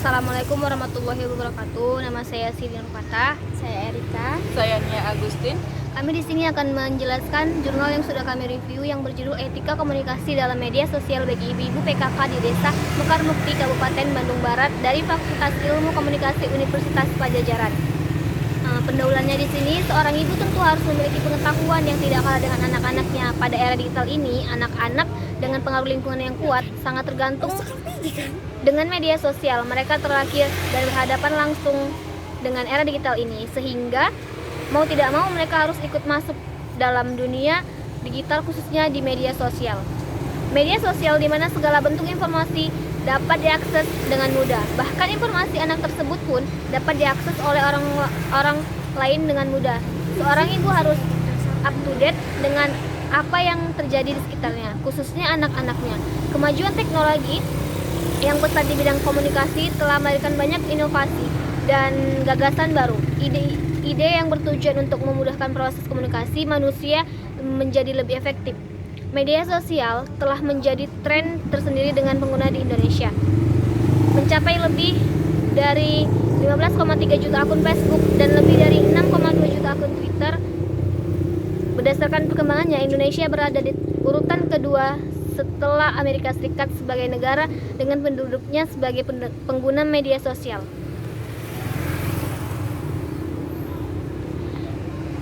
Assalamualaikum warahmatullahi wabarakatuh. Nama saya Siti Nurfatah. Saya Erika. Saya Nia Agustin. Kami di sini akan menjelaskan jurnal yang sudah kami review yang berjudul Etika Komunikasi dalam Media Sosial bagi Ibu-ibu PKK di Desa Mekar Mukti, Kabupaten Bandung Barat dari Fakultas Ilmu Komunikasi Universitas Padjadjaran. Pendahuluannya di sini, seorang ibu tentu harus memiliki pengetahuan yang tidak kalah dengan anak-anaknya. Pada era digital ini, anak-anak dengan pengaruh lingkungan yang kuat sangat tergantung dengan media sosial. Mereka terlahir dan berhadapan langsung dengan era digital ini, sehingga mau tidak mau mereka harus ikut masuk dalam dunia digital, khususnya di media sosial. Media sosial di mana segala bentuk informasi dapat diakses dengan mudah. Bahkan informasi anak tersebut pun dapat diakses oleh orang lain dengan mudah. Seorang ibu harus up to date dengan apa yang terjadi di sekitarnya, khususnya anak-anaknya. Kemajuan teknologi yang pesat di bidang komunikasi telah melahirkan banyak inovasi dan gagasan baru. Ide yang bertujuan untuk memudahkan proses komunikasi manusia menjadi lebih efektif. Media sosial telah menjadi tren tersendiri dengan pengguna di Indonesia. Mencapai lebih dari 15,3 juta akun Facebook dan lebih dari 6,2 juta akun Twitter. Berdasarkan perkembangannya, Indonesia berada di urutan kedua setelah Amerika Serikat sebagai negara dengan penduduknya sebagai pengguna media sosial.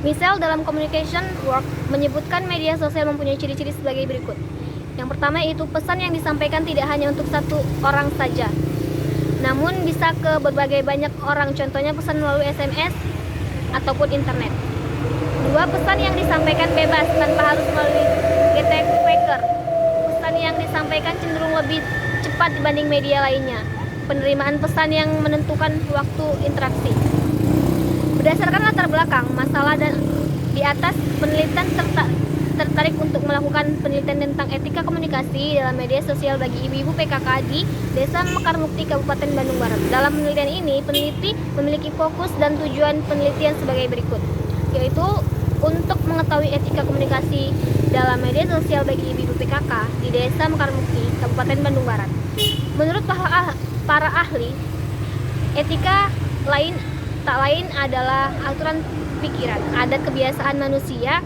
Misal dalam Communication Work menyebutkan media sosial mempunyai ciri-ciri sebagai berikut. Yang pertama yaitu pesan yang disampaikan tidak hanya untuk satu orang saja, namun bisa ke berbagai banyak orang, contohnya pesan melalui SMS ataupun internet. Dua, pesan yang disampaikan bebas tanpa harus melalui gatekeeper. Pesan yang disampaikan cenderung lebih cepat dibanding media lainnya. Penerimaan pesan yang menentukan waktu interaksi. Berdasarkan latar belakang masalah dan di atas, penelitian tertarik untuk melakukan penelitian tentang etika komunikasi dalam media sosial bagi ibu-ibu PKK di Desa Mekar Mukti, Kabupaten Bandung Barat. Dalam penelitian ini, peneliti memiliki fokus dan tujuan penelitian sebagai berikut, yaitu untuk mengetahui etika komunikasi dalam media sosial bagi ibu-ibu PKK di Desa Mekar Mukti, Kabupaten Bandung Barat. Menurut para ahli, etika tak lain adalah aturan pikiran, adat kebiasaan manusia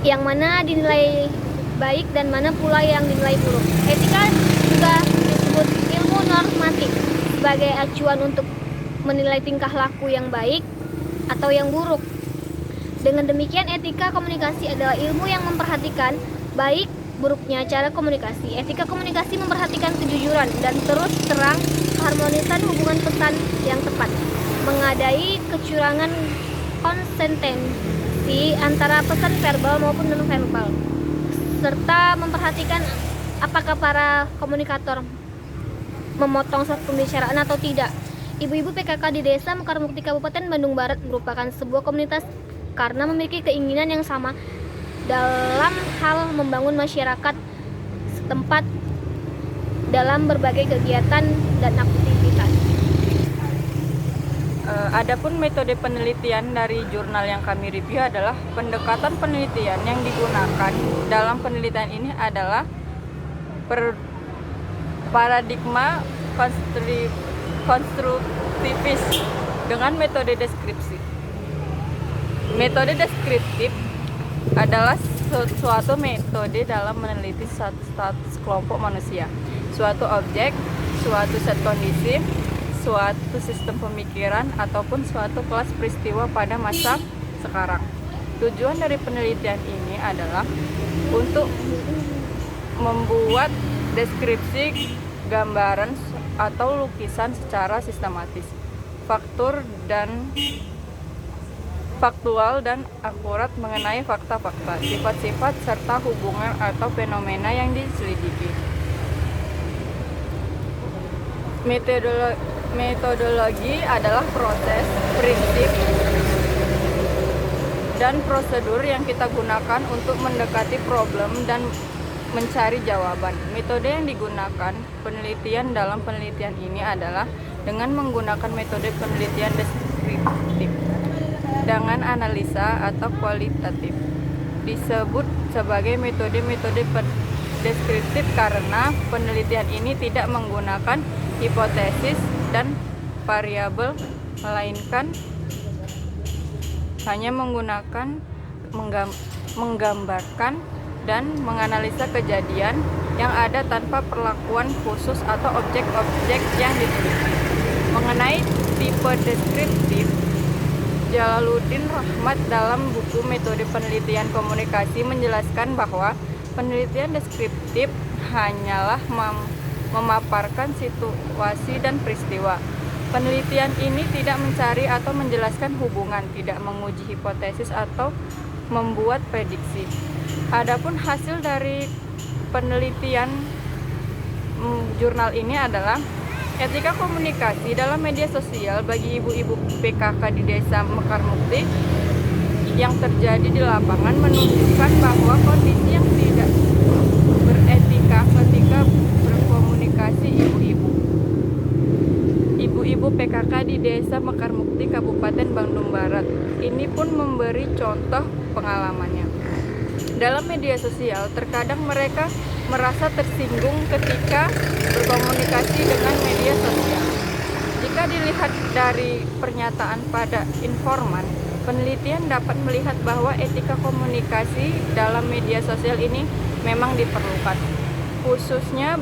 yang mana dinilai baik dan mana pula yang dinilai buruk. Etika juga disebut ilmu normatif sebagai acuan untuk menilai tingkah laku yang baik atau yang buruk. Dengan demikian, etika komunikasi adalah ilmu yang memperhatikan baik buruknya cara komunikasi. Etika komunikasi memperhatikan kejujuran dan terus terang, keharmonisan hubungan pesan yang tepat, mengadai kecurangan konsistensi antara pesan verbal maupun non-verbal, serta memperhatikan apakah para komunikator memotong suatu pembicaraan atau tidak. Ibu-ibu PKK di Desa Mekar Mukti, Kabupaten Bandung Barat merupakan sebuah komunitas karena memiliki keinginan yang sama dalam hal membangun masyarakat setempat dalam berbagai kegiatan dan aktivitas. Adapun metode penelitian dari jurnal yang kami review adalah pendekatan penelitian yang digunakan dalam penelitian ini adalah paradigma konstruktivis dengan metode deskripsi. Metode deskriptif adalah suatu metode dalam meneliti status kelompok manusia, suatu objek, suatu set kondisi, suatu sistem pemikiran, ataupun suatu kelas peristiwa pada masa sekarang. Tujuan dari penelitian ini adalah untuk membuat deskripsi gambaran atau lukisan secara sistematis, faktual dan akurat mengenai fakta-fakta, sifat-sifat, serta hubungan atau fenomena yang diselidiki. Metodologi adalah proses, prinsip, dan prosedur yang kita gunakan untuk mendekati problem dan mencari jawaban. Metode yang digunakan penelitian dalam penelitian ini adalah dengan menggunakan metode penelitian deskriptif dengan analisa atau kualitatif. Disebut sebagai metode deskriptif karena penelitian ini tidak menggunakan hipotesis dan variabel, melainkan hanya menggunakan menggambarkan dan menganalisa kejadian yang ada tanpa perlakuan khusus atau objek-objek yang diteliti. Mengenai tipe deskriptif, Jalaluddin Rahmat dalam buku Metode Penelitian Komunikasi menjelaskan bahwa penelitian deskriptif hanyalah memaparkan situasi dan peristiwa. Penelitian ini tidak mencari atau menjelaskan hubungan, tidak menguji hipotesis atau membuat prediksi. Adapun hasil dari penelitian jurnal ini adalah etika komunikasi dalam media sosial bagi ibu-ibu PKK di Desa Mekarmukti yang terjadi di lapangan menunjukkan bahwa kondisi yang tidak beretika ketika berkomunikasi ibu-ibu PKK di Desa Mekarmukti, Kabupaten Bandung Barat. Ini pun memberi contoh pengalamannya. Dalam media sosial, terkadang mereka merasa tersinggung ketika berkomunikasi dengan media sosial. Jika dilihat dari pernyataan pada informan, penelitian dapat melihat bahwa etika komunikasi dalam media sosial ini memang diperlukan, khususnya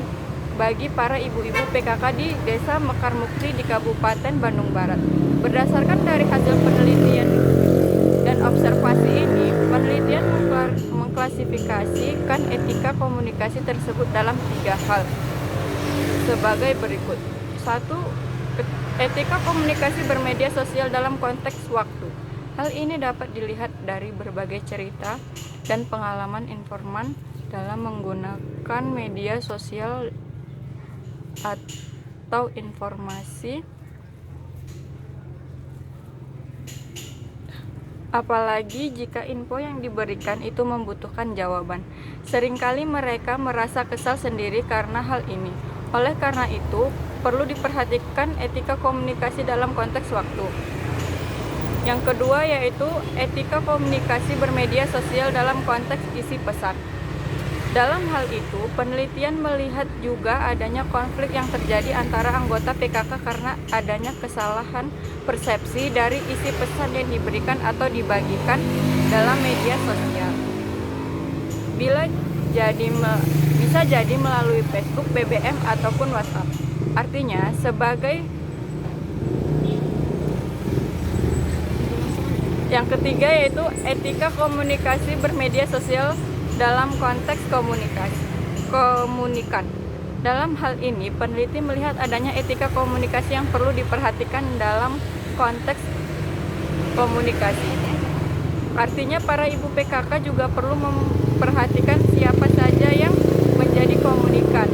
bagi para ibu-ibu PKK di Desa Mekarmukti di Kabupaten Bandung Barat. Berdasarkan dari hasil penelitian dan observasi ini, penelitian mengklasifikasikan etika komunikasi tersebut dalam 3 hal sebagai berikut. 1. Etika komunikasi bermedia sosial dalam konteks waktu. Hal ini dapat dilihat dari berbagai cerita dan pengalaman informan dalam menggunakan media sosial atau informasi, apalagi jika info yang diberikan itu membutuhkan jawaban. Seringkali mereka merasa kesal sendiri karena hal ini. Oleh karena itu, perlu diperhatikan etika komunikasi dalam konteks waktu. Yang kedua yaitu etika komunikasi bermedia sosial dalam konteks isi pesan. Dalam hal itu, penelitian melihat juga adanya konflik yang terjadi antara anggota PKK karena adanya kesalahan persepsi dari isi pesan yang diberikan atau dibagikan dalam media sosial. Bisa jadi melalui Facebook, BBM, ataupun WhatsApp. Artinya, yang ketiga yaitu etika komunikasi bermedia sosial dalam konteks komunikan. Dalam hal ini, peneliti melihat adanya etika komunikasi yang perlu diperhatikan dalam konteks komunikasi. Artinya para ibu PKK juga perlu memperhatikan siapa saja yang menjadi komunikan.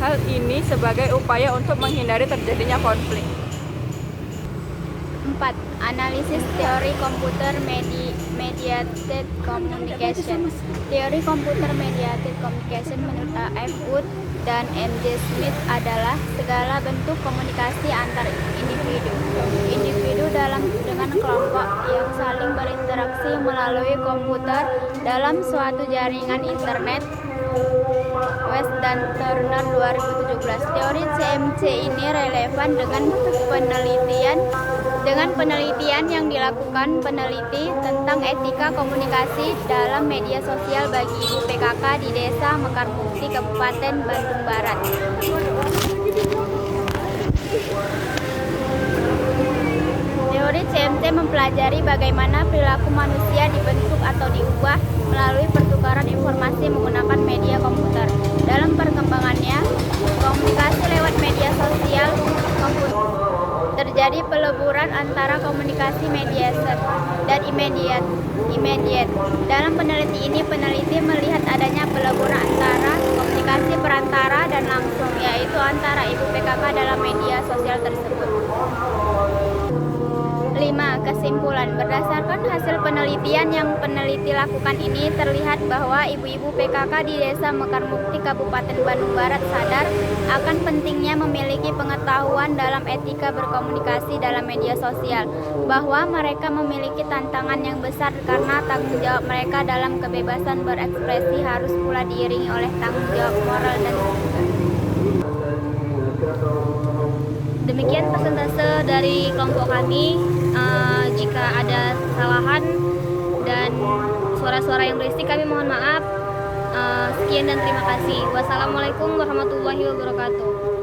Hal ini sebagai upaya untuk menghindari terjadinya konflik. 4. Analisis teori komputer mediated communication. Teori komputer mediated communication menurut A.F. Wood dan M.J. Smith adalah segala bentuk komunikasi antar individu dengan kelompok yang saling berinteraksi melalui komputer dalam suatu jaringan internet. West dan Turner 2017. Teori CMC ini relevan dengan penelitian yang dilakukan peneliti tentang etika komunikasi dalam media sosial bagi ibu PKK di Desa Mekarmukti, Kabupaten Bandung Barat. Teori CMC mempelajari bagaimana perilaku manusia dibentuk atau diubah melalui pertukaran informasi menggunakan media komputer. Dalam perkembangannya, komunikasi lewat media sosial komputer terjadi peleburan antara komunikasi mediated dan immediate. Dalam peneliti ini, peneliti melihat adanya peleburan antara komunikasi perantara dan langsung, yaitu antara ibu PKK dalam media sosial tersebut. 5. kesimpulan, berdasarkan hasil penelitian yang peneliti lakukan ini, terlihat bahwa ibu-ibu PKK di Desa Mekarmukti, Kabupaten Bandung Barat sadar akan pentingnya memiliki pengetahuan dalam etika berkomunikasi dalam media sosial, bahwa mereka memiliki tantangan yang besar karena tanggung jawab mereka dalam kebebasan berekspresi harus pula diiringi oleh tanggung jawab moral dan etika. Demikian persentase dari kelompok kami. Jika ada kesalahan dan suara-suara yang berisik, kami mohon maaf. Sekian dan terima kasih. Wassalamualaikum warahmatullahi wabarakatuh.